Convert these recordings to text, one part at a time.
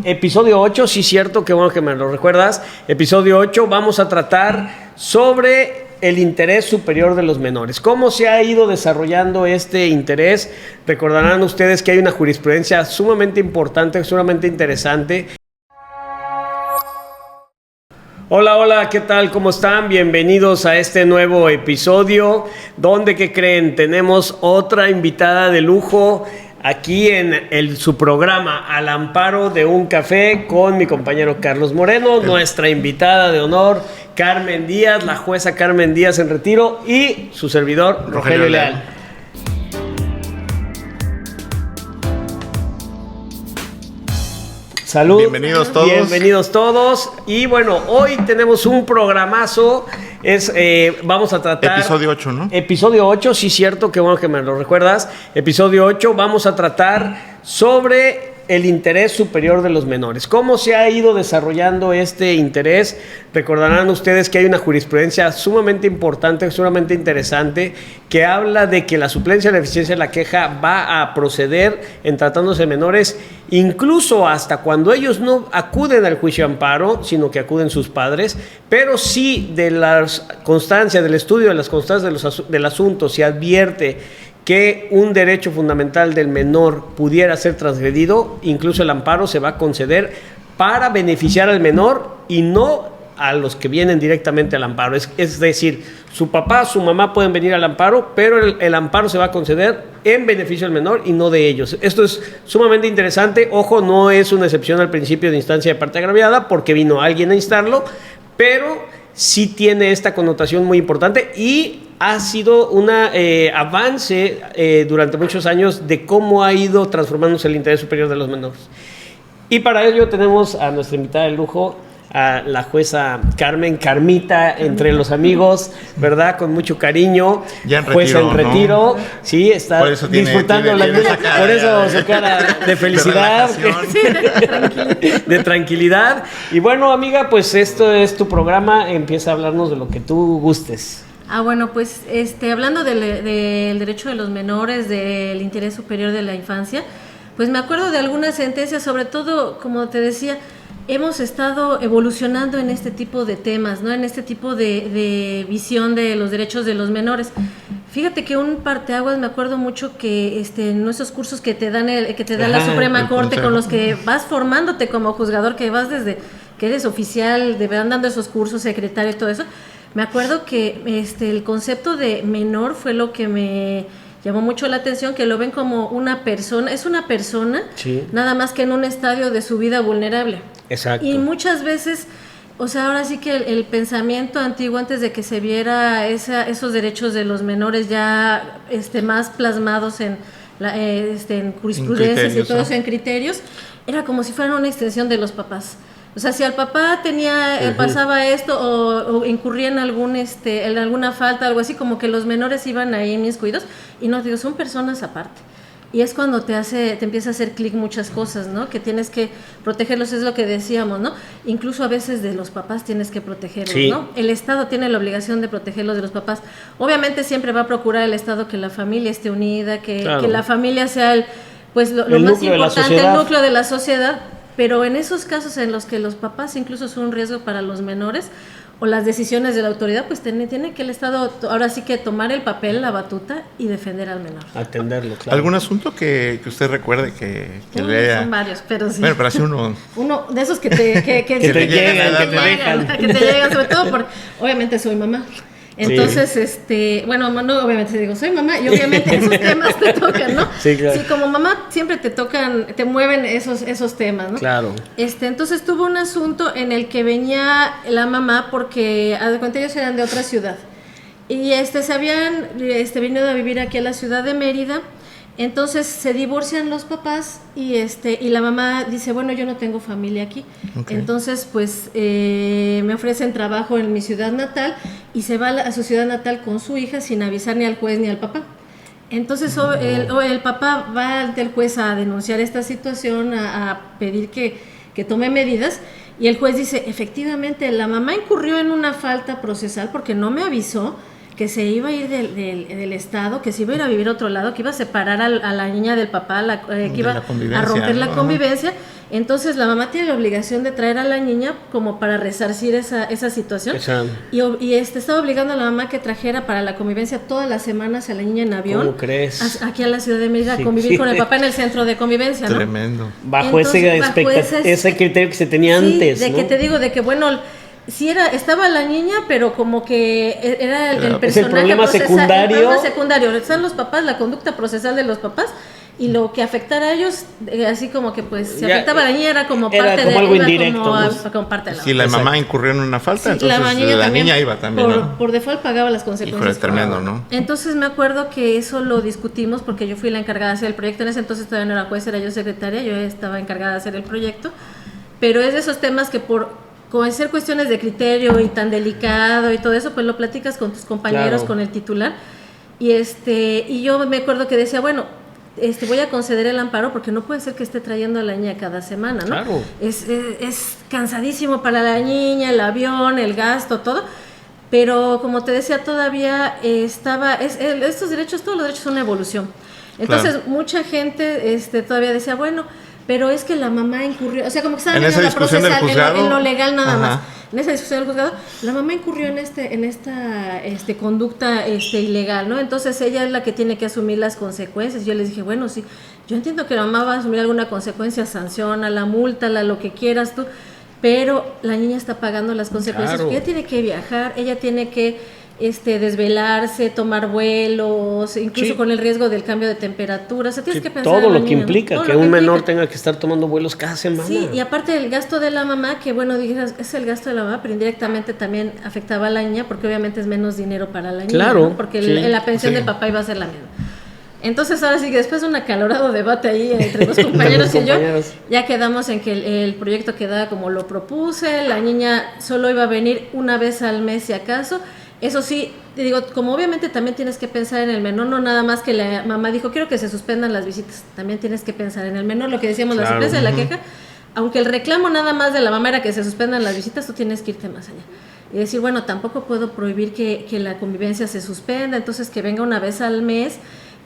Episodio 8, sí, cierto, qué bueno que me lo recuerdas. Episodio 8, vamos a tratar sobre el interés superior de los menores. ¿Cómo se ha ido desarrollando este interés? Recordarán ustedes que hay una jurisprudencia sumamente importante, sumamente interesante. Hola, hola, ¿qué tal? ¿Cómo están? Bienvenidos a este nuevo episodio donde, ¿qué creen? Tenemos otra invitada de lujo aquí en su programa Al Amparo de un Café con mi compañero Carlos Moreno, nuestra invitada de honor Carmen Díaz, la jueza Carmen Díaz en retiro y su servidor Rogelio Leal. Salud. Bienvenidos todos. Bienvenidos todos. Y bueno, hoy tenemos un programazo. Vamos a tratar... Episodio 8, ¿no? Episodio 8, sí, cierto, qué bueno que me lo recuerdas. Episodio 8, vamos a tratar sobre el interés superior de los menores. ¿Cómo se ha ido desarrollando este interés? Recordarán ustedes que hay una jurisprudencia sumamente importante, sumamente interesante, que habla de que la suplencia de la eficiencia de la queja va a proceder en tratándose de menores, incluso hasta cuando ellos no acuden al juicio de amparo, sino que acuden sus padres, pero sí de las constancias, del estudio de las constancias del asunto, se advierte que un derecho fundamental del menor pudiera ser transgredido, incluso el amparo se va a conceder para beneficiar al menor y no a los que vienen directamente al amparo. Es decir, su papá, su mamá pueden venir al amparo, pero el amparo se va a conceder en beneficio del menor y no de ellos. Esto es sumamente interesante. Ojo, no es una excepción al principio de instancia de parte agraviada porque vino alguien a instarlo, pero sí tiene esta connotación muy importante y ha sido un avance durante muchos años de cómo ha ido transformándose el interés superior de los menores. Y para ello tenemos a nuestra invitada de lujo, a la jueza Carmita, entre los amigos, ¿verdad? Con mucho cariño. Ya en jueza retiro, en retiro, ¿no? Sí, está disfrutando la vida. Por eso su cara de felicidad, de tranquilidad. Y bueno, amiga, pues esto es tu programa. Empieza a hablarnos de lo que tú gustes. Bueno, pues hablando del derecho de los menores, del interés superior de la infancia, pues me acuerdo de algunas sentencias, sobre todo, como te decía, hemos estado evolucionando en este tipo de temas, ¿no? En este tipo de visión de los derechos de los menores. Fíjate que un parteaguas, me acuerdo mucho que en nuestros cursos que te dan la Suprema Corte, con los que vas formándote como juzgador, que vas desde que eres oficial, te van dando esos cursos, secretario y todo eso. Me acuerdo que el concepto de menor fue lo que me llamó mucho la atención, que lo ven como una persona, es una persona, sí, nada más que en un estadio de su vida vulnerable. Exacto. Y muchas veces, o sea, ahora sí que el pensamiento antiguo, antes de que se viera esos derechos de los menores ya más plasmados en jurisprudencias y todo eso, en criterios, era como si fueran una extensión de los papás. O sea, si al papá pasaba esto o incurría en en alguna falta, algo así, como que los menores iban ahí inmiscuidos, y no, digo, son personas aparte. Y es cuando te empieza a hacer clic muchas cosas, ¿no? Que tienes que protegerlos, es lo que decíamos, ¿no? Incluso a veces de los papás tienes que protegerlos, sí, ¿no? El Estado tiene la obligación de protegerlos de los papás. Obviamente siempre va a procurar el Estado que la familia esté unida, que la familia sea lo más importante, el núcleo de la sociedad. Pero en esos casos en los que los papás incluso son un riesgo para los menores o las decisiones de la autoridad, pues tiene que el Estado ahora sí que tomar el papel, la batuta y defender al menor. Atenderlo, claro. ¿Algún asunto que usted recuerde que le haya...? Son varios, pero sí. Bueno, pero así uno... Uno de esos que te llegan, sobre todo porque obviamente soy mamá. Entonces, sí, bueno, no, obviamente te digo, soy mamá y obviamente esos temas te tocan, ¿no? Sí, claro. Sí, como mamá siempre te mueven esos temas, ¿no? Claro. Entonces tuvo un asunto en el que venía la mamá porque, a de cuenta, ellos eran de otra ciudad y se habían venido a vivir aquí a la ciudad de Mérida. Entonces se divorcian los papás y la mamá dice, bueno, yo no tengo familia aquí. Okay. Entonces pues me ofrecen trabajo en mi ciudad natal y se va a su ciudad natal con su hija sin avisar ni al juez ni al papá. Entonces el papá va ante el juez a denunciar esta situación, a pedir que tome medidas, y el juez dice, efectivamente la mamá incurrió en una falta procesal porque no me avisó que se iba a ir del estado, que se iba a ir a vivir a otro lado, que iba a separar a la niña del papá, que iba a romper la convivencia, Entonces la mamá tiene la obligación de traer a la niña como para resarcir esa situación. Y estaba obligando a la mamá que trajera para la convivencia todas las semanas a la niña en avión. ¿Cómo crees? Aquí a la ciudad de Mérida, a convivir con el papá en el centro de convivencia, ¿no? Tremendo. Bajo ese criterio que se tenía antes, de ¿no? que te digo, de que bueno, sí estaba la niña, pero como que era el personaje. Es el problema secundario. El problema secundario. Están los papás, la conducta procesal de los papás. Y lo que afectara a ellos, así como que pues si afectaba a la niña era como parte de algo indirecto, como parte de la si la mamá incurrió en una falta, entonces la niña iba también, ¿no? Por default pagaba las consecuencias. Híjole, tremendo, ¿no? Entonces me acuerdo que eso lo discutimos porque yo fui la encargada de hacer el proyecto. En ese entonces todavía no era juez, era yo secretaria, yo estaba encargada de hacer el proyecto. Pero es de esos temas que por ser cuestiones de criterio y tan delicado y todo eso, pues lo platicas con tus compañeros, con el titular. Y yo me acuerdo que decía, bueno, voy a conceder el amparo porque no puede ser que esté trayendo a la niña cada semana, ¿no? Claro. Es cansadísimo para la niña, el avión, el gasto, todo. Pero como te decía, todavía estos derechos, todos los derechos son una evolución. Entonces, mucha gente todavía decía, bueno, pero es que la mamá incurrió, o sea, como que estaba viendo la procesal, en lo legal nada más. En esa discusión del juzgado, la mamá incurrió en esta conducta ilegal, ¿no? Entonces ella es la que tiene que asumir las consecuencias. Yo les dije, bueno, sí, yo entiendo que la mamá va a asumir alguna consecuencia, sanciona, múltala, lo que quieras tú, pero la niña está pagando las consecuencias. Claro. Ella tiene que viajar, ella tiene que desvelarse, tomar vuelos, incluso con el riesgo del cambio de temperatura. O sea, tienes que pensar todo lo niña, que implica, ¿no? que un menor tenga que estar tomando vuelos cada semana. Sí, y aparte el gasto de la mamá, que bueno, dijeras, es el gasto de la mamá, pero indirectamente también afectaba a la niña, porque obviamente es menos dinero para la niña, claro, ¿no? Porque la pensión del papá iba a ser la misma. Entonces ahora sí que después de un acalorado debate ahí entre dos compañeros y yo, ya quedamos en que el proyecto quedaba como lo propuse, la niña solo iba a venir una vez al mes si acaso. Eso sí, te digo, como obviamente también tienes que pensar en el menor, no nada más que la mamá dijo, quiero que se suspendan las visitas, también tienes que pensar en el menor, lo que decíamos, la sorpresa de la queja, aunque el reclamo nada más de la mamá era que se suspendan las visitas, tú tienes que irte más allá. Y decir, bueno, tampoco puedo prohibir que la convivencia se suspenda, entonces que venga una vez al mes,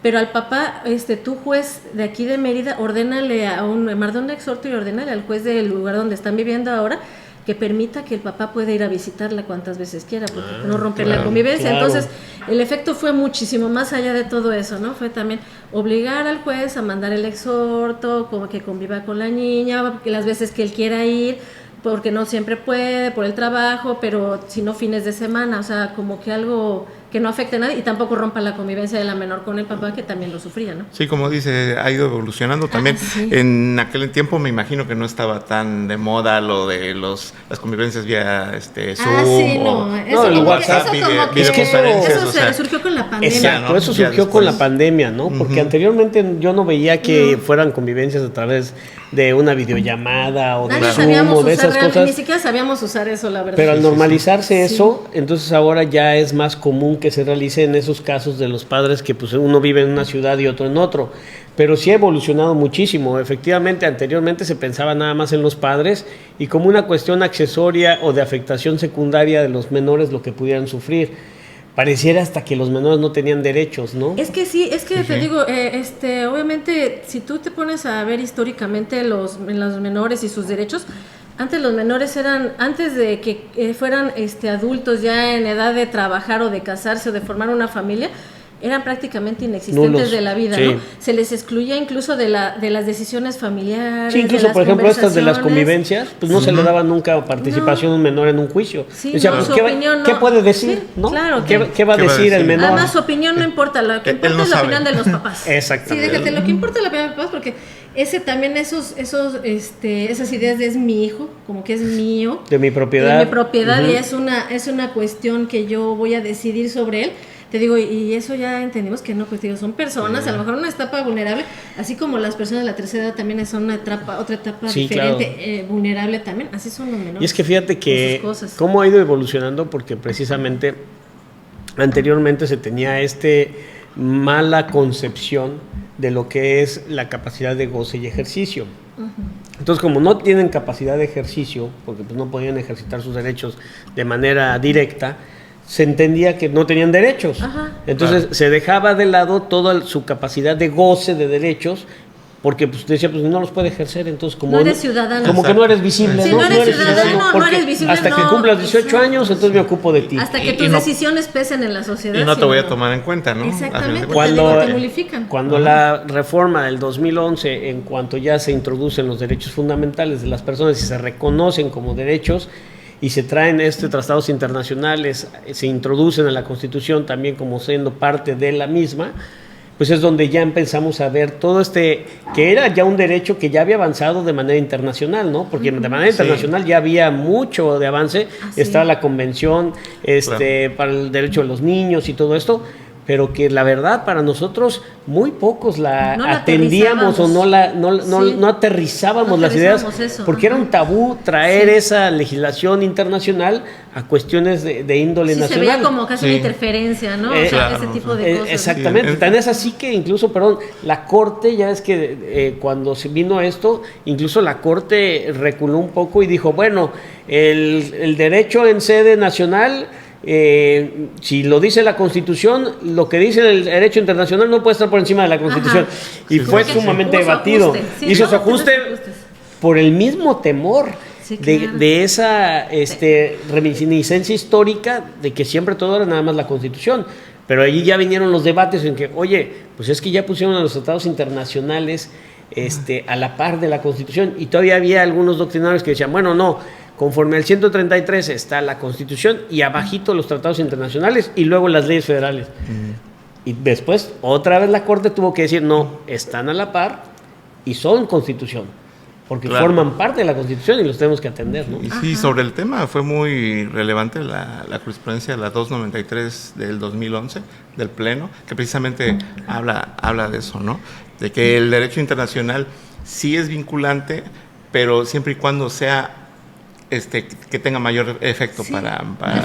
pero al papá, tú juez de aquí de Mérida, ordénale manda un exhorto y ordénale al juez del lugar donde están viviendo ahora, que permita que el papá pueda ir a visitarla cuantas veces quiera, porque no romper la convivencia. Entonces, el efecto fue muchísimo más allá de todo eso, ¿no? Fue también obligar al juez a mandar el exhorto, como que conviva con la niña, que las veces que él quiera ir, porque no siempre puede, por el trabajo, pero si no fines de semana, o sea, como que algo que no afecte a nadie y tampoco rompa la convivencia de la menor con el papá, que también lo sufría, ¿no? Sí, como dice, ha ido evolucionando también. Sí. En aquel tiempo me imagino que no estaba tan de moda lo de las convivencias vía Zoom sí, no, el WhatsApp, videoconferencias. Eso surgió con la pandemia. Exacto, eso surgió con la pandemia, ¿no? Porque anteriormente yo no veía que fueran convivencias a través de una videollamada o de Zoom o de esas cosas. Ni siquiera sabíamos usar eso, la verdad. Pero al normalizarse eso, entonces ahora ya es más común que se realice en esos casos de los padres que pues uno vive en una ciudad y otro en otro. Pero sí ha evolucionado muchísimo. Efectivamente, anteriormente se pensaba nada más en los padres y como una cuestión accesoria o de afectación secundaria de los menores lo que pudieran sufrir. Pareciera hasta que los menores no tenían derechos, ¿no? Es que sí, te digo, obviamente, si tú te pones a ver históricamente los menores y sus derechos, antes los menores antes de que fueran adultos ya en edad de trabajar o de casarse o de formar una familia, eran prácticamente inexistentes nulos de la vida, sí. ¿No? Se les excluía incluso de las decisiones familiares. Sí, incluso, por ejemplo, estas de las convivencias, pues no se le daba nunca participación a un menor en un juicio. Sí, o sea, pues, ¿qué puede decir? Sí, ¿no? Claro. ¿Qué va a decir el menor? Además, su opinión no importa, lo que importa es la opinión de los papás. Exactamente. Sí, déjate, lo que importa es la opinión de los papás, porque esas ideas de es mi hijo, como que es mío. De mi propiedad. Y es una cuestión que yo voy a decidir sobre él. Te digo, y eso ya entendimos que no, pues digo, son personas, a lo mejor una etapa vulnerable, así como las personas de la tercera edad también son otra etapa diferente, claro. Vulnerable también, así son los menores. Y es que fíjate que cómo ha ido evolucionando, porque precisamente anteriormente se tenía mala concepción de lo que es la capacidad de goce y ejercicio. Uh-huh. Entonces, como no tienen capacidad de ejercicio, porque pues no podían ejercitar sus derechos de manera directa, se entendía que no tenían derechos. Ajá. Entonces se dejaba de lado toda su capacidad de goce de derechos porque pues decía, pues no los puede ejercer, entonces como no eres ciudadano. como que no eres visible, sí, ¿no? no eres ciudadano, no porque eres visible, hasta que no. cumplas 18 años, entonces me ocupo de ti. Hasta que tus decisiones pesen en la sociedad. Y no te voy a tomar en cuenta, ¿no? Exactamente. Cuando, te nulifican. cuando la reforma del 2011, en cuanto ya se introducen los derechos fundamentales de las personas y se reconocen como derechos y se traen tratados internacionales, se introducen en la Constitución también como siendo parte de la misma, pues es donde ya empezamos a ver todo que era ya un derecho que ya había avanzado de manera internacional, ¿no? Porque de manera internacional ya había mucho de avance, estaba la Convención para el derecho de los niños y todo esto, pero que la verdad para nosotros muy pocos la atendíamos o no aterrizábamos las ideas, porque era un tabú traer esa legislación internacional a cuestiones de índole nacional. Se veía como casi una interferencia, ¿no? Ese tipo de cosas. Exactamente, tan es así que incluso, la Corte, ya es que cuando se vino esto, incluso la Corte reculó un poco y dijo, bueno, el derecho en sede nacional, si lo dice la Constitución, lo que dice el derecho internacional no puede estar por encima de la Constitución. Y fue sumamente debatido. Hizo su ajuste por el mismo temor de esa reminiscencia histórica de que siempre todo era nada más la Constitución. Pero allí ya vinieron los debates en que, oye, pues es que ya pusieron a los tratados internacionales a la par de la Constitución, y todavía había algunos doctrinarios que decían, bueno, no, conforme al 133 está la Constitución y abajito los tratados internacionales y luego las leyes federales. Y después otra vez la Corte tuvo que decir, no, están a la par y son Constitución, porque forman parte de la Constitución y los tenemos que atender, ¿no? Y sí, sobre el tema fue muy relevante la jurisprudencia de la 293 del 2011 del Pleno, que precisamente habla de eso, ¿no? De que el derecho internacional sí es vinculante, pero siempre y cuando sea que tenga mayor efecto para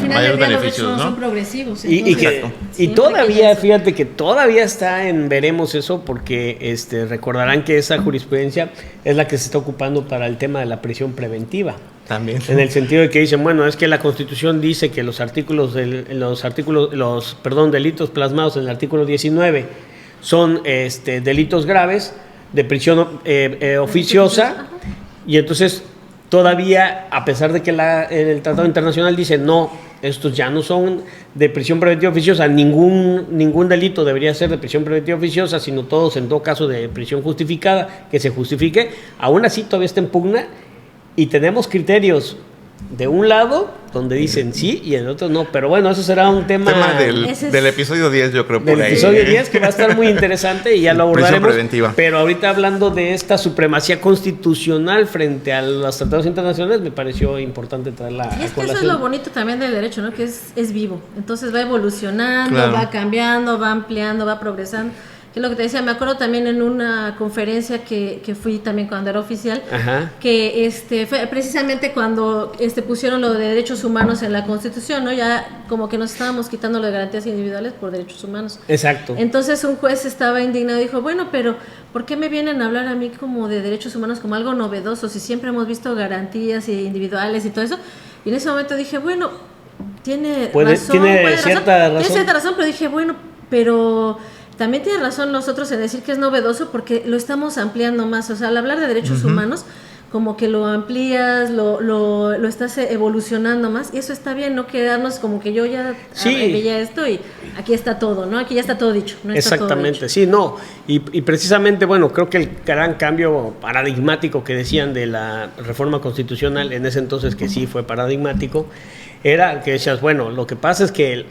mayor beneficios, ¿no? Son progresivos. Y todavía, fíjate que todavía está en veremos eso, porque recordarán que esa jurisprudencia es la que se está ocupando para el tema de la prisión preventiva. También. En el sentido de que dicen, bueno, es que la Constitución dice que los delitos plasmados en el artículo 19 son delitos graves de prisión oficiosa, y entonces todavía, a pesar de que el Tratado Internacional dice, no, estos ya no son de prisión preventiva oficiosa, ningún delito debería ser de prisión preventiva oficiosa, sino todos en todo caso de prisión justificada, que se justifique, aún así todavía está en pugna, y tenemos criterios de un lado donde dicen sí y en el otro no, pero bueno, eso será un tema del episodio 10, yo creo, por del ahí. Episodio 10, que va a estar muy interesante y ya lo abordaremos. Preventiva. Pero ahorita hablando de esta supremacía constitucional frente a los tratados internacionales, me pareció importante traerla a colación. Y es que eso es lo bonito también del derecho, ¿no? Que es vivo, entonces va evolucionando, va cambiando, va ampliando, va progresando. Que es lo que te decía, me acuerdo también en una conferencia que fui también cuando era oficial, que fue precisamente cuando pusieron lo de derechos humanos en la Constitución, ¿no? Ya como que nos estábamos quitando lo de garantías individuales por derechos humanos. Exacto. Entonces un juez estaba indignado y dijo, bueno, pero ¿por qué me vienen a hablar a mí como de derechos humanos como algo novedoso si siempre hemos visto garantías individuales y todo eso? Y en ese momento dije, bueno, tiene cierta razón, pero dije, bueno, pero también tiene razón nosotros en decir que es novedoso porque lo estamos ampliando más. O sea, al hablar de derechos humanos, como que lo amplías, lo estás evolucionando más, y eso está bien, no quedarnos como que yo ya veía esto y aquí está todo, ¿no? Aquí ya está todo dicho. No está exactamente, todo sí, no. Y precisamente, bueno, creo que el gran cambio paradigmático que decían de la reforma constitucional en ese entonces, que sí fue paradigmático, era que decías, bueno, lo que pasa es que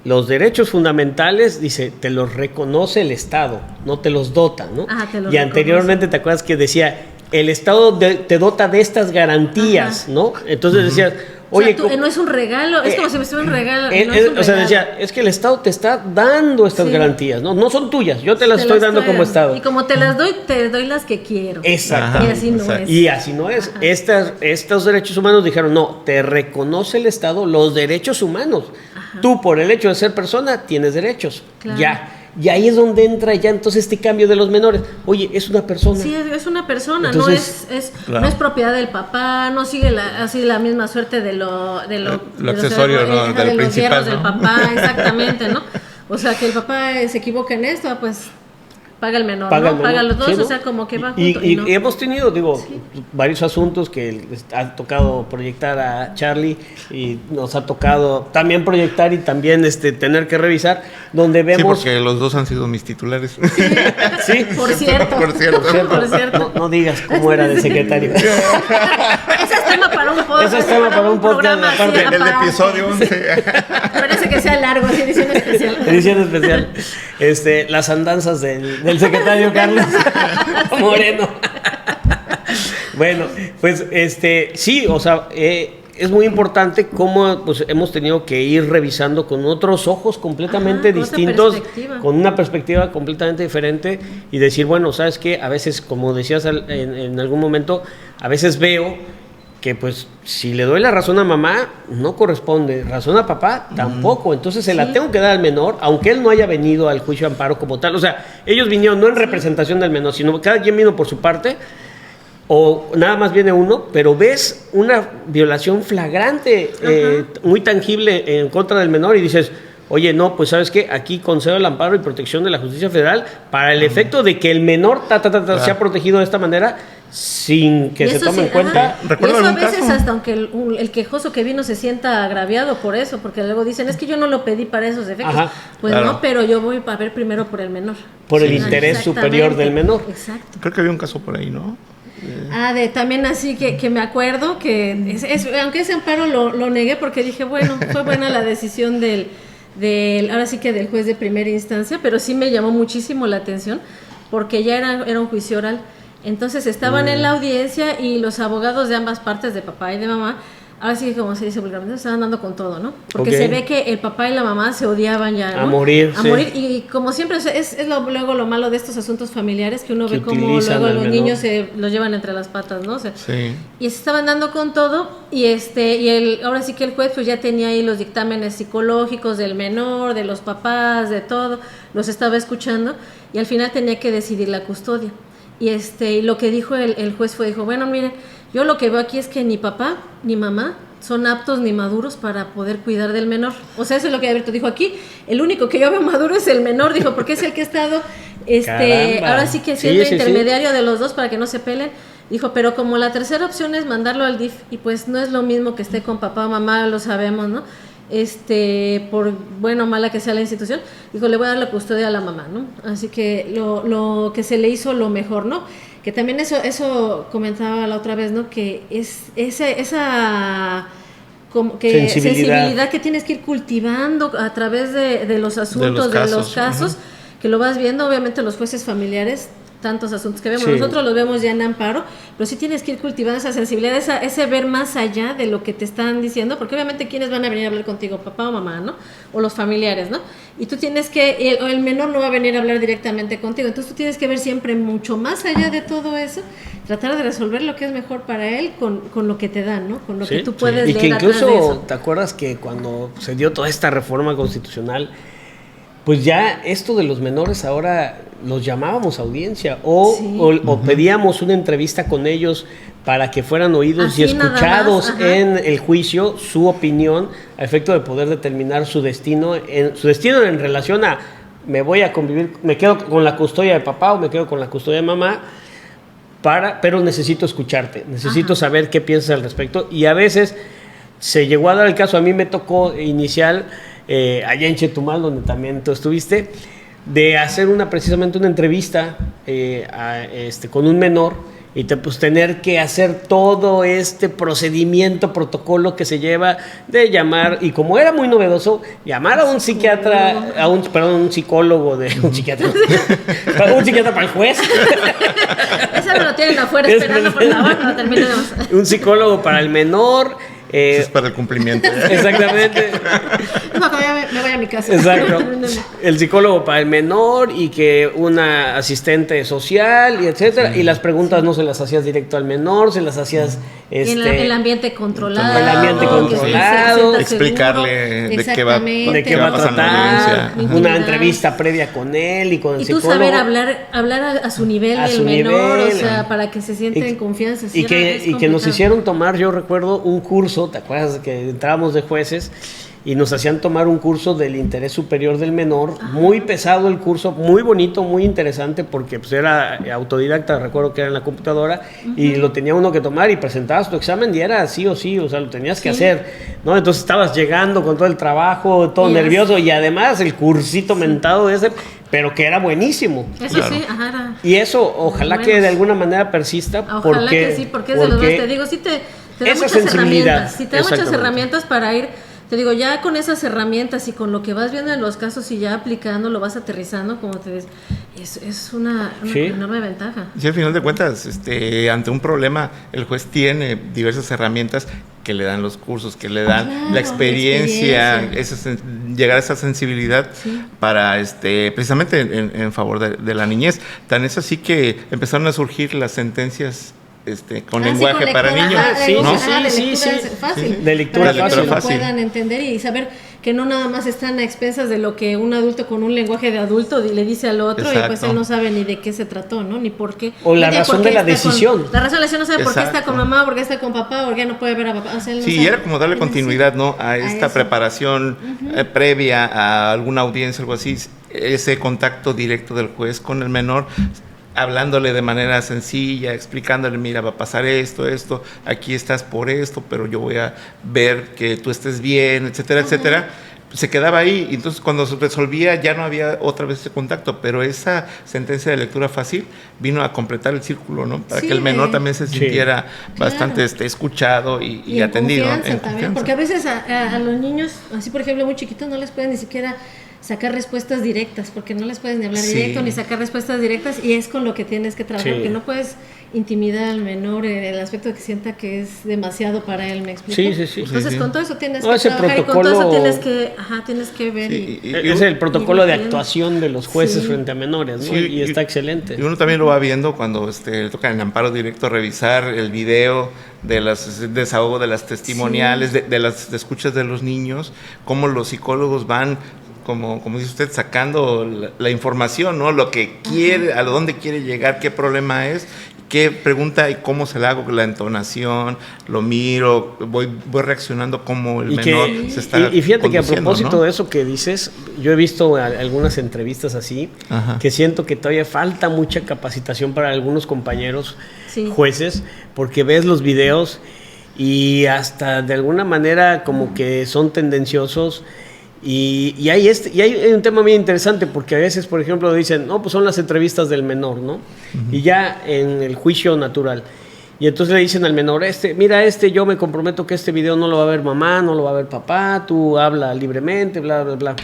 los derechos fundamentales, dice, te los reconoce el Estado, no te los dota, ¿no? Y anteriormente, ¿te acuerdas que decía, el Estado te dota de estas garantías, ¿no? Entonces decías, oye, o sea, no es un regalo, es como si me estuviera un regalo. O sea, decía, es que el Estado te está dando estas garantías, ¿no? No son tuyas, yo te las estoy dando como Estado. Y como te las doy, te doy las que quiero. Exacto. Y así no es. Y así no es. Estos derechos humanos dijeron, no, te reconoce el Estado los derechos humanos. Tú, por el hecho de ser persona, tienes derechos. Claro. Ya. Y ahí es donde entra ya entonces este cambio de los menores. Oye, es una persona. Sí, es una persona. Entonces, no es propiedad del papá, no sigue así la misma suerte de lo accesorio, ¿no? De del los principal, hierros del papá, exactamente, ¿no? O sea, que el papá se equivoca en esto, pues paga el menor, paga ¿no? Paga los dos, sí, ¿no? o sea, como que va Y, junto. y- no. y hemos tenido, digo, varios asuntos que ha tocado proyectar a Charlie y nos ha tocado también proyectar y también tener que revisar, donde Sí, vemos... porque los dos han sido mis titulares. Sí, Por cierto. Por cierto. Por cierto. no digas cómo era de secretario. Ese es tema para un podcast. Ese es tema para un podcast programa así aparte. El aparte. episodio 11. Parece que sea largo, así edición especial. Edición especial. Las andanzas del secretario Carlos Moreno. Bueno, pues sí, o sea, es muy importante cómo pues hemos tenido que ir revisando con otros ojos completamente Con otra distintos, perspectiva. con una perspectiva completamente diferente y decir, bueno, ¿sabes qué? A veces, como decías en algún momento, a veces veo que pues si le doy la razón a mamá, no corresponde, razón a papá, tampoco, entonces se la Sí. tengo que dar al menor, aunque él no haya venido al juicio de amparo como tal, o sea, ellos vinieron no en representación del menor, sino cada quien vino por su parte, o nada más viene uno, pero ves una violación flagrante, muy tangible en contra del menor y dices, oye, no, pues ¿sabes qué? Aquí concedo el amparo y protección de la justicia federal para el efecto de que el menor sea protegido de esta manera sin que Y se eso tome en sí, cuenta. ajá. ¿Recuerdo Y eso a algún veces caso? hasta aunque el quejoso que vino se sienta agraviado por eso, porque luego dicen, es que yo no lo pedí para esos efectos. Ajá, Pues claro. no, pero yo voy a ver primero por el menor. Por el Sí. interés Exactamente. superior del menor. Exacto. Creo que había un caso por ahí, ¿no? También así que me acuerdo que, aunque ese amparo lo negué porque dije, bueno, fue buena la decisión ahora sí que del juez de primera instancia, pero sí me llamó muchísimo la atención porque ya era un juicio oral. Entonces estaban en la audiencia y los abogados de ambas partes, de papá y de mamá, ahora sí que como se dice vulgarmente, estaban dando con todo, ¿no? Porque Ok. se ve que el papá y la mamá se odiaban ya, ¿no? A morir, A sí. morir. Y como siempre, es luego lo malo de estos asuntos familiares, que uno Que ve cómo utilizan luego al los menor. niños se los llevan entre las patas, ¿no? O sea, Sí. y se estaban dando con todo y ahora sí que el juez pues ya tenía ahí los dictámenes psicológicos del menor, de los papás, de todo, los estaba escuchando y al final tenía que decidir la custodia. Y lo que dijo el juez dijo, bueno, miren, yo lo que veo aquí es que ni papá ni mamá son aptos ni maduros para poder cuidar del menor. O sea, eso es lo que Alberto dijo aquí. El único que yo veo maduro es el menor, dijo, porque es el que ha estado, Caramba. ahora sí que Sí, siendo sí, sí. intermediario de los dos para que no se peleen. Dijo, pero como la tercera opción es mandarlo al DIF, y pues no es lo mismo que esté con papá o mamá, lo sabemos, ¿no? Por bueno o mala que sea la institución, dijo, le voy a dar la custodia a la mamá, ¿no? Así que lo que se le hizo lo mejor, ¿no? Que también eso comentaba la otra vez, ¿no? Que es esa como que sensibilidad que tienes que ir cultivando a través de los asuntos, de los casos, que lo vas viendo, obviamente los jueces familiares, tantos asuntos que vemos, Sí. nosotros los vemos ya en amparo, pero sí tienes que ir cultivando esa sensibilidad, ese ver más allá de lo que te están diciendo, porque obviamente quiénes van a venir a hablar contigo, papá o mamá, ¿no? O los familiares, ¿no? Y tú tienes que, el menor no va a venir a hablar directamente contigo, entonces tú tienes que ver siempre mucho más allá de todo eso, tratar de resolver lo que es mejor para él con lo que te dan, ¿no? Con lo Sí, que tú puedes y leer que atrás de incluso, eso. ¿te acuerdas que cuando se dio toda esta reforma constitucional, pues ya esto de los menores ahora los llamábamos a audiencia Sí. o pedíamos una entrevista con ellos para que fueran oídos Así y nada escuchados más, ajá. en el juicio, su opinión, a efecto de poder determinar su destino en relación a me voy a convivir, me quedo con la custodia de papá o me quedo con la custodia de mamá, pero necesito escucharte, necesito Ajá. saber qué piensas al respecto. Y a veces se llegó a dar el caso, a mí me tocó inicial allá en Chetumal, donde también tú estuviste, de hacer precisamente una entrevista con un menor y pues tener que hacer todo este procedimiento, protocolo que se lleva de llamar, y como era muy novedoso, llamar a un psiquiatra, un psicólogo un psiquiatra para el juez. Ese me lo tienen afuera esperando, por favor, no terminemos. Un psicólogo para el menor. Eso es para el cumplimiento. Exactamente. No, me voy a mi casa. Exacto. El psicólogo para el menor y que una asistente social y etcétera. Y las preguntas no se las hacías directo al menor, se las hacías Y en el ambiente controlado. El ambiente que se controlado. sienta Explicarle seguro. de qué va- Exactamente. de qué va a pasar en la tratar, audiencia. una entrevista previa con él y con el Y tú psicólogo. saber hablar a su nivel A del su menor, nivel. o sea, para que se sienta en confianza. Y que nos complicado. hicieron tomar, yo recuerdo, un curso, ¿te acuerdas que entrábamos de jueces? y nos hacían tomar un curso del interés superior del menor, muy pesado el curso, muy bonito, muy interesante, porque pues era autodidacta, recuerdo que era en la computadora, y lo tenía uno que tomar y presentabas tu examen y era sí o sí, o sea, lo tenías que hacer, ¿no? Entonces estabas llegando con todo el trabajo, todo nervioso, y además el cursito mentado ese, pero que era buenísimo. Eso Claro. sí, ajá. Y eso, ojalá que de alguna manera persista. Ojalá que sí, porque es de los dos, te digo, sí te da esa muchas sensibilidad, herramientas. Sí te da muchas exactamente. herramientas para ir, te digo, ya con esas herramientas y con lo que vas viendo en los casos y ya aplicando, lo vas aterrizando, como te ves, es una Sí. enorme ventaja. Sí, al final de cuentas, ante un problema, el juez tiene diversas herramientas que le dan los cursos, que le dan Claro, la experiencia, experiencia. llegar a esa sensibilidad para, precisamente en favor de la niñez. Tan es así que empezaron a surgir las sentencias con lenguaje con para lectura, niños, ¿no? Sí. Fácil, De lectura para que fácil. lo puedan entender y saber que no nada más están a expensas de lo que un adulto con un lenguaje de adulto le dice al otro. Exacto. Y pues él no sabe ni de qué se trató, ¿no? Ni por qué. O la Ni razón por qué de la está decisión. La razón de la decisión no sabe por qué está Exacto. con mamá, por qué está con papá, por qué no puede ver a papá. O sea, él no Sí, sabe. era como darle continuidad, ¿no? A esta eso. preparación previa a alguna audiencia, algo así, ese contacto directo del juez con el menor, hablándole de manera sencilla, explicándole, mira, va a pasar esto, aquí estás por esto, pero yo voy a ver que tú estés bien, etcétera, etcétera. Se quedaba ahí, y entonces cuando se resolvía ya no había otra vez ese contacto, pero esa sentencia de lectura fácil vino a completar el círculo, ¿no? Para Sí, que el menor también se Sí. sintiera bastante escuchado y en atendido. confianza en también, confianza. porque a veces a los niños, así por ejemplo muy chiquitos, no les pueden ni siquiera sacar respuestas directas, porque no les puedes ni hablar Sí. directo ni sacar respuestas directas, y es con lo que tienes que trabajar, Sí. porque no puedes intimidar al menor en el aspecto de que sienta que es demasiado para él, ¿me explico? Sí. Entonces Sí. con todo eso tienes No, que ese trabajar y con todo eso protocolo- tienes que ver. Sí, Es el protocolo de bien. actuación de los jueces Sí. frente a menores, ¿no? Sí, y está excelente. Y uno también lo va viendo cuando le toca en amparo directo revisar el video de las desahogo de las testimoniales, de las escuchas de los niños, cómo los psicólogos van, como dice usted, sacando la información, ¿no? Lo que quiere, a dónde quiere llegar, qué problema es, qué pregunta y cómo se la hago, la entonación, lo miro, voy reaccionando como el menor se está y fíjate que a conduciendo, propósito ¿no? de eso que dices, yo he visto algunas entrevistas así, Ajá. que siento que todavía falta mucha capacitación para algunos compañeros Sí. jueces, porque ves los videos y hasta de alguna manera como que son tendenciosos. Y hay un tema muy interesante, porque a veces, por ejemplo, dicen, no, pues son las entrevistas del menor, ¿no? Y ya en el juicio natural. Y entonces le dicen al menor, mira, yo me comprometo que este video no lo va a ver mamá, no lo va a ver papá, tú habla libremente, bla, bla, bla.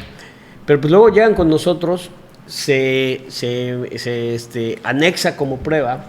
Pero pues luego llegan con nosotros, se anexa como prueba,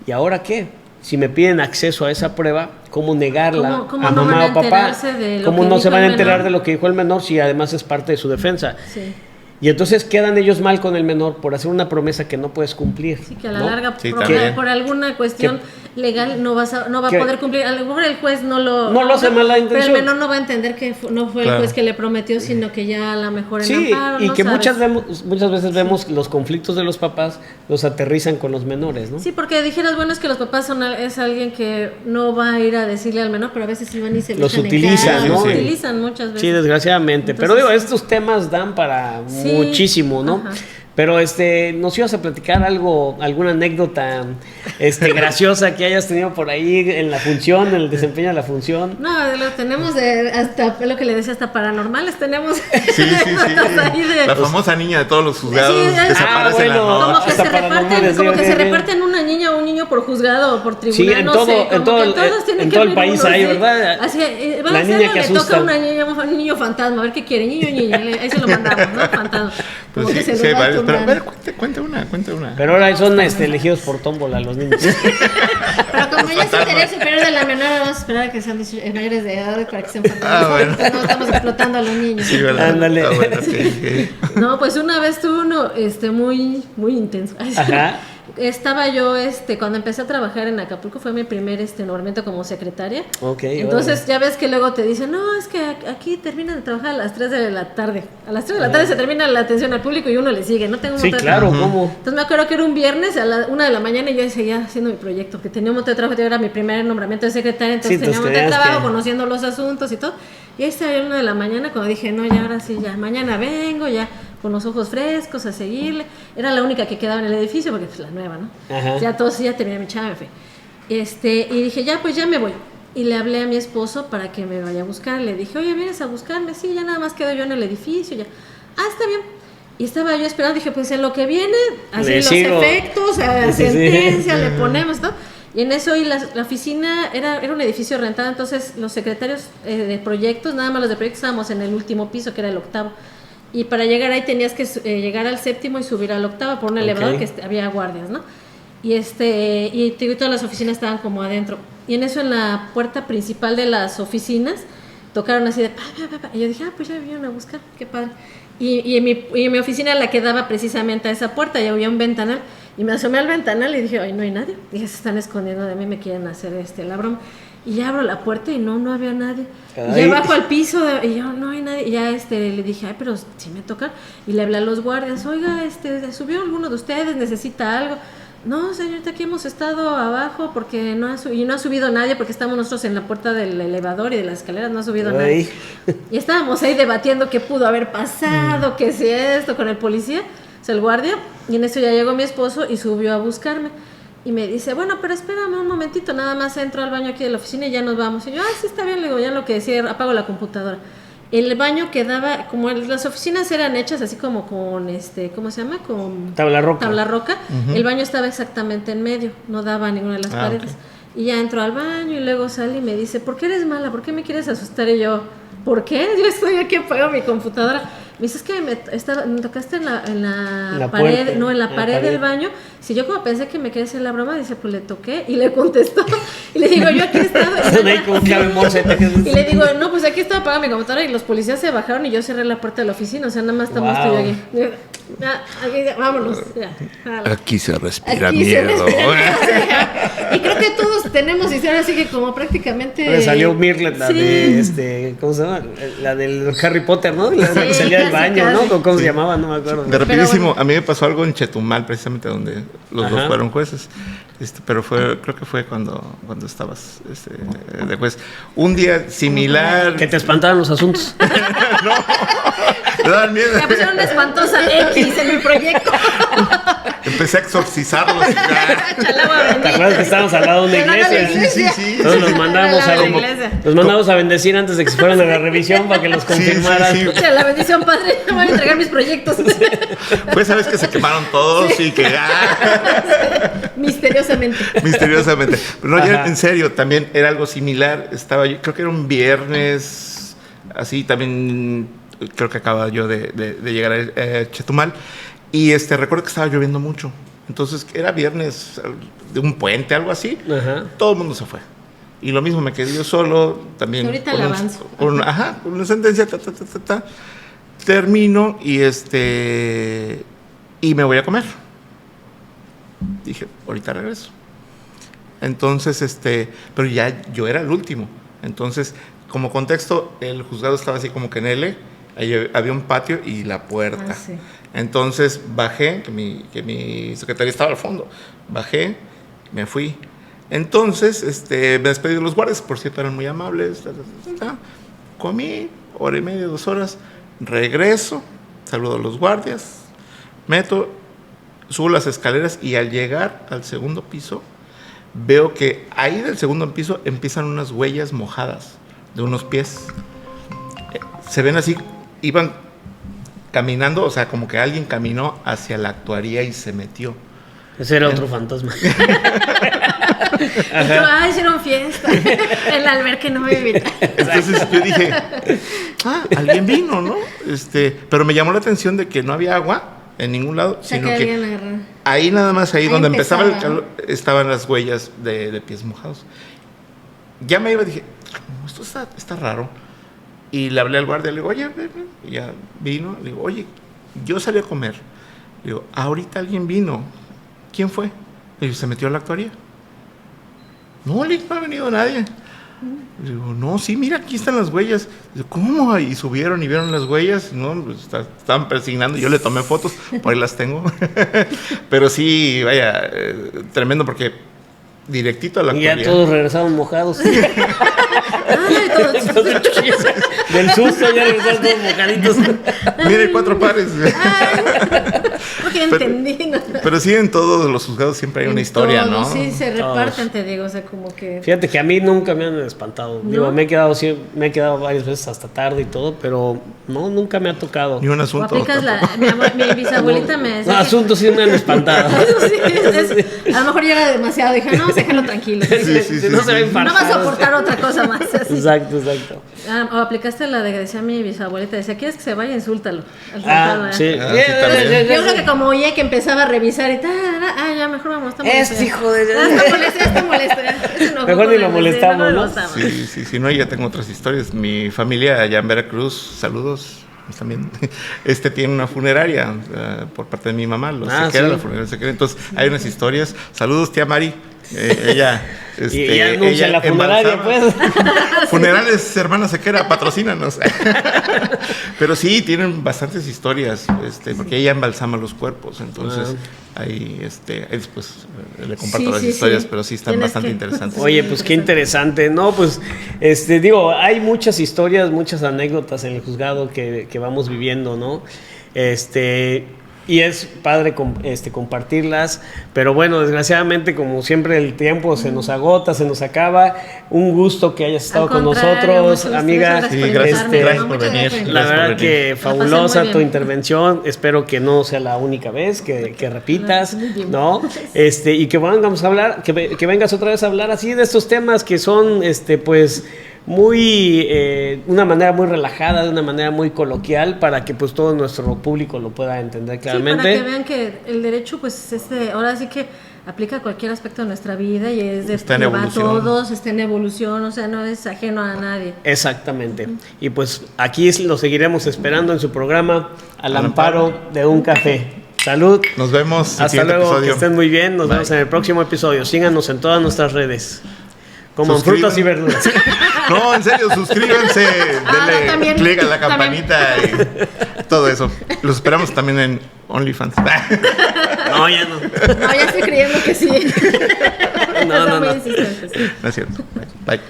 ¿y ahora qué? Si me piden acceso a esa prueba, ¿cómo negarla ¿Cómo a no mamá van a o papá? enterarse de lo ¿Cómo que no se dijo van a el enterar menor? de lo que dijo el menor si además es parte de su defensa? Sí. Y entonces quedan ellos mal con el menor por hacer una promesa que no puedes cumplir. Sí, que a la ¿no? larga, Sí, por, también. por alguna cuestión legal, no va a que- poder cumplir. A lo mejor el juez no lo hace mala intención. Pero el menor no va a entender que no fue el Claro. juez que le prometió, sino que ya a lo mejor en Sí, amparo, y no que sabes. muchas veces vemos los conflictos de los papás, los aterrizan con los menores, ¿no? Sí, porque dijeras, bueno, es que los papás es alguien que no va a ir a decirle al menor, pero a veces sí van y se Los echan en utilizan, cara, ¿no? Los Sí. utilizan muchas veces. Sí, desgraciadamente. Entonces, Pero digo, estos temas dan para Sí, muchísimo, ¿no? ajá. Pero nos ibas a platicar alguna anécdota graciosa que hayas tenido por ahí en la función, en el desempeño de la función. No, lo tenemos hasta lo que le decía, hasta paranormales tenemos. Sí. ahí de- La famosa niña de todos los juzgados Sí, que se ah, aparece en la bueno. noche. Como que Hasta se paranormales, reparten, como sí, que sí, se sí. reparten una niña o un niño por juzgado o por tribunal, Sí, en no todo- sé, en como todo que el- todos tienen en que todo el abrir país uno, hay, sí. ¿verdad? Así, va La a niña hacerlo, que le asusta. toca un niño fantasma, a ver qué quiere, niño, ahí se lo mandamos, ¿no? Fantasma. Como Pues que sí, se sí, hay nos va varios, pero a ver, turnando. cuente una. Pero ahora son elegidos por tómbola los niños. Pero como ella es interés superior de la menor, vamos a esperar a que sean mayores de edad para que sean fantasmas. Ah, bueno. No estamos explotando a los niños. Sí, ¿verdad? Ándale. Ah, bueno, sí. No, pues una vez tuve uno muy intenso. Ajá. estaba yo, cuando empecé a trabajar en Acapulco, fue mi primer nombramiento como secretaria. Okay, entonces ya ves que luego te dicen, no, es que aquí terminan de trabajar a las 3 de la tarde. A las 3 de la tarde se termina la atención al público y uno le sigue, no tengo un montón de claro, trabajo. ¿cómo? Entonces me acuerdo que era un viernes a la 1 de la mañana y yo seguía haciendo mi proyecto, que tenía un montón de trabajo, yo era mi primer nombramiento de secretaria, entonces tenía un montón de trabajo, conociendo los asuntos y todo. Y ahí estaba a la 1 de la mañana cuando dije, no, ya ahora sí, ya, mañana vengo, ya con los ojos frescos a seguirle. Era la única que quedaba en el edificio porque pues la nueva, ¿no? Ajá. Ya todos, ya terminé mi chamba, y dije, ya, pues ya me voy. Y le hablé a mi esposo para que me vaya a buscar. Le dije, oye, ¿vienes a buscarme? Sí, ya nada más quedo yo en el edificio, ya. Ah, está bien. Y estaba yo esperando, dije, pues en lo que viene, así Le los sigo. efectos, a sentencia, le ponemos, ¿no? Y en eso, y la oficina era un edificio rentado, entonces los secretarios de proyectos, nada más los de proyectos, estábamos en el último piso, que era el 8º. Y para llegar ahí tenías que llegar al 7º y subir al 8º por un elevador que había guardias, ¿no? Y todas las oficinas estaban como adentro. Y en eso, en la puerta principal de las oficinas, tocaron así de pa, pa, pa, pa. Y yo dije, pues ya vinieron a buscar, qué padre. Y en mi oficina la quedaba precisamente a esa puerta, y había un ventanal. Y me asomé al ventanal y dije, ay, no hay nadie. Dije, se están escondiendo de mí, me quieren hacer la broma. Y ya abro la puerta y no había nadie. Ay. Y ya bajo al piso y yo, no hay nadie. Y ya le dije, ay, pero sí me toca. Y le hablé a los guardias, oiga, ¿subió alguno de ustedes? ¿Necesita algo? No, señorita, aquí hemos estado abajo porque no ha subido nadie, porque estamos nosotros en la puerta del elevador y de las escaleras, no ha subido nadie. Y estábamos ahí debatiendo qué pudo haber pasado, qué si esto, con el policía, o sea, el guardia. Y en eso ya llegó mi esposo y subió a buscarme. Y me dice, bueno, pero espérame un momentito, nada más entro al baño aquí de la oficina y ya nos vamos. Y yo, sí, está bien, le digo, ya lo que decía, apago la computadora. El baño quedaba, como las oficinas eran hechas así como con, ¿cómo se llama? Con tabla roca. El baño estaba exactamente en medio, no daba a ninguna de las paredes. Okay. Y ya entro al baño y luego sale y me dice, ¿por qué eres mala? ¿Por qué me quieres asustar? Y yo, ¿por qué? Yo estoy aquí, apago mi computadora. Me dice, es que me tocaste en la pared, puerta, no, en la pared del baño. Si yo como pensé que me quería hacer la broma, dice, pues le toqué y le contestó. Y le digo, yo aquí he estado. Y le digo, no, pues aquí estaba apagada mi computadora y los policías se bajaron y yo cerré la puerta de la oficina. O sea, nada más estamos tú y yo aquí. Ya, vámonos. Ya, aquí se respira miedo. Y creo que todos tenemos historias así que como prácticamente. Me salió Mirlet, la de ¿cómo se llama? La del Harry Potter, ¿no? La que salía del baño, ¿no? ¿Cómo se llamaba? No me acuerdo. De rapidísimo, a mí me pasó algo en Chetumal, precisamente donde los dos fueron jueces. Pero creo que fue cuando estabas de juez. Un día similar. Que te espantaban los asuntos. No, me daban miedo. Me pusieron una espantosa X en mi proyecto. Empecé a exorcizarlos. ¿Te acuerdas que estábamos al lado de una iglesia? Sí. Entonces los mandamos a bendecir antes de que se fueran a la revisión para que los confirmaran. Sí. La bendición, padre, me voy a entregar mis proyectos. Pues sabes que se quemaron todos y que misteriosamente. Pero no, ya en serio, también era algo similar. Estaba yo, creo que era un viernes, así también creo que acababa yo de llegar a Chetumal. Y recuerdo que estaba lloviendo mucho. Entonces era viernes de un puente, algo así. Todo el mundo se fue. Y lo mismo, me quedé yo solo. También ahorita le avanzo. Con una sentencia. Termino y y me voy a comer. Dije, ahorita regreso. Entonces, pero ya yo era el último. Entonces, como contexto, el juzgado estaba así como que en L. Ahí había un patio y la puerta. Sí. Entonces bajé, que mi secretaria estaba al fondo. Bajé, me fui. Entonces me despedí de los guardias, por cierto, eran muy amables. Comí, hora y media, 2 horas. Regreso, saludo a los guardias, meto, subo las escaleras y al llegar al segundo piso, veo que ahí del segundo piso empiezan unas huellas mojadas de unos pies. Se ven así, iban caminando, o sea, como que alguien caminó hacia la actuaría y se metió. Ese era otro fantasma. Hicieron fiesta. El albergue no me invita. Entonces yo dije, alguien vino, ¿no? Pero me llamó la atención de que no había agua en ningún lado, sino que ahí nada más, ahí donde empezaba el calor, estaban las huellas de pies mojados. Ya me iba y dije, esto está raro. Y le hablé al guardia, le digo, oye, ven. Y ya vino, le digo, oye, yo salí a comer. Le digo, ahorita alguien vino. ¿quién fue? Y se metió a la actuaría. No, no ha venido nadie. Y digo, no, sí, mira, aquí están las huellas. Digo, ¿cómo? Y subieron y vieron las huellas. No, pues, estaban persignando. Yo le tomé fotos, por ahí las tengo. Pero sí, vaya, tremendo porque directito a la Y actuaría. ya todos regresaron mojados. Ay, Del susto ya regresaron todos mojaditos. Mire, 4 pares. porque entendí. ¿No? Pero sí, en todos los juzgados siempre hay una historia, Todo, ¿no? Sí, se reparten, te digo, o sea, como que... Fíjate que a mí nunca me han espantado. ¿No? Digo, me he quedado varias veces hasta tarde y todo, pero no, nunca me ha tocado. Ni un O asunto. aplicas mi bisabuelita me decía No, que- asuntos sí me han espantado. Sí, a lo mejor ya era demasiado. Dije, no, déjalo tranquilo. Si no se va a No infartar. vas a soportar otra cosa más. Así. Exacto. O aplicaste la de que decía mi bisabuelita, decía, ¿quieres que se vaya? Insúltalo. Al Ah, fantasma, sí. ¿eh? Ah, sí, también. Yo creo que como oye que empezaba a revisar y tal, ya mejor vamos, está molesto. Este hijo de... Está molesto. Mejor ni lo molestamos, ¿no? Sí, no, ya tengo otras historias. Mi familia allá en Veracruz, saludos también, tiene una funeraria por parte de mi mamá, Sequera, sí. la funeraria Sequera. Entonces, hay unas historias. Saludos, tía Mari. Ella, y anuncia la funeraria, pues. Funerales Hermana Sequera, patrocínanos. Pero sí, tienen bastantes historias, porque ella embalsama los cuerpos. Entonces, ahí, después le comparto las historias, pero sí están bastante interesantes. Oye, pues qué interesante. No, pues, digo, hay muchas historias, muchas anécdotas en el juzgado que vamos viviendo, ¿no? Y es padre compartirlas, pero bueno, desgraciadamente, como siempre, el tiempo se nos agota, se nos acaba. Un gusto que hayas estado con nosotros, amiga. Sí, gracias por venir. La verdad que fabulosa muy tu bien. intervención. Espero que no sea la única vez que repitas, Muy bien. ¿no? Y que vengamos a hablar, que vengas otra vez a hablar así de estos temas que son, pues, muy una manera muy relajada, de una manera muy coloquial, para que pues todo nuestro público lo pueda entender claramente. Sí, para que vean que el derecho, pues, ahora sí que aplica a cualquier aspecto de nuestra vida y es de Está en a evolución. todos, está en evolución, o sea, no es ajeno a nadie. Exactamente. Y pues aquí lo seguiremos esperando en su programa Al Amparo de un Café. Salud. Nos vemos en el Hasta siguiente luego, episodio. que estén muy bien. Nos Bye. vemos en el próximo episodio. Síganos en todas nuestras redes. Coman frutas y verduras. No, en serio, suscríbanse, denle también. click a la campanita y todo eso. Los esperamos también en OnlyFans. No, ya no. No, ya estoy creyendo que sí. No, Son no, muy no. insistentes. No es cierto. Bye.